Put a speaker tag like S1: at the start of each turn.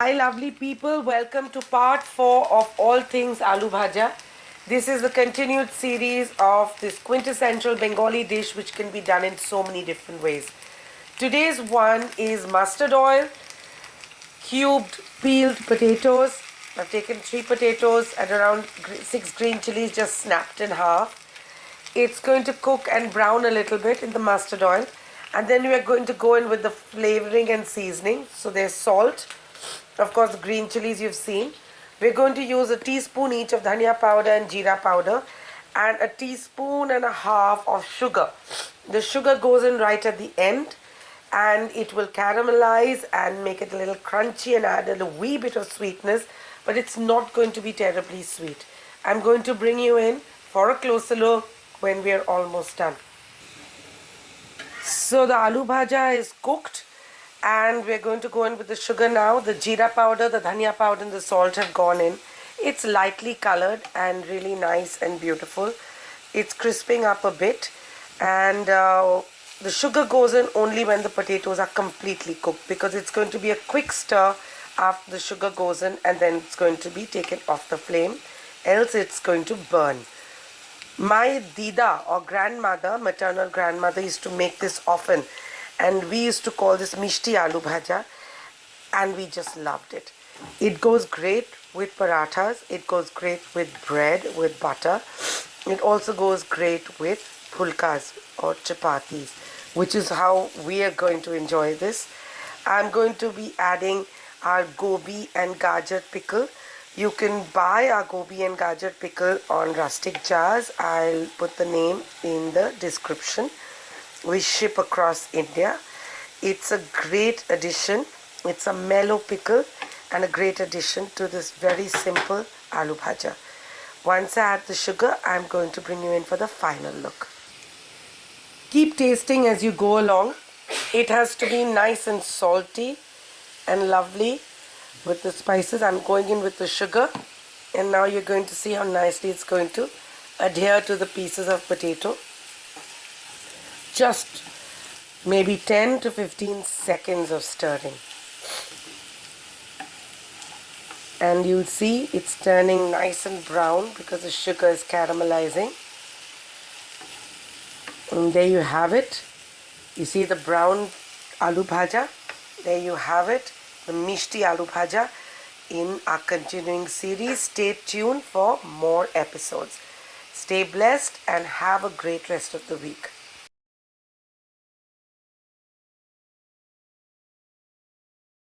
S1: Hi lovely people, welcome to part 4 of All Things Aloo Bhaja. This is the continued series of this quintessential Bengali dish which can be done in so many different ways. Today's one is mustard oil, cubed peeled potatoes. I've taken 3 potatoes and around 6 green chilies just snapped in half. It's going to cook and brown a little bit in the mustard oil, and then we are going to go in with the flavoring and seasoning. So there's salt, of course the green chilies you've seen. We're going to use a teaspoon each of dhania powder and jeera powder and a teaspoon and a half of sugar. The sugar goes in right at the end and it will caramelize and make it a little crunchy and add a wee bit of sweetness, but it's not going to be terribly sweet. I'm going to bring you in for a closer look when we are almost done. So the aloo bhaja is cooked and we're going to go in with the sugar now. The jeera powder, the dhania powder and the salt have gone in. It's lightly colored and really nice and beautiful. It's crisping up a bit, and the sugar goes in only when the potatoes are completely cooked, because it's going to be a quick stir after the sugar goes in and then it's going to be taken off the flame, else it's going to burn. My dida or grandmother, maternal grandmother, used to make this often, and we used to call this Mishti Aloo Bhaja, and we just loved it. It goes great with parathas, it goes great with bread, with butter. It also goes great with pulkas or chapatis, which is how we are going to enjoy this. I'm going to be adding our gobi and gajar pickle. You can buy our gobi and gajar pickle on rustic jars. I'll put the name in the description. We ship across India. It's a great addition. It's a mellow pickle and a great addition to this very simple aloo bhaja. Once I add the sugar, I'm going to bring you in for the final look. Keep tasting as you go along. It has to be nice and salty and lovely with the spices. I'm going in with the sugar, and now you're going to see how nicely it's going to adhere to the pieces of potato. Just maybe 10 to 15 seconds of stirring, and you'll see it's turning nice and brown because the sugar is caramelizing. And there you have it. You see the brown aloo bhaja. There you have it, the Mishti Aloo Bhaja in our continuing series. Stay tuned for more episodes. Stay blessed and have a great rest of the week.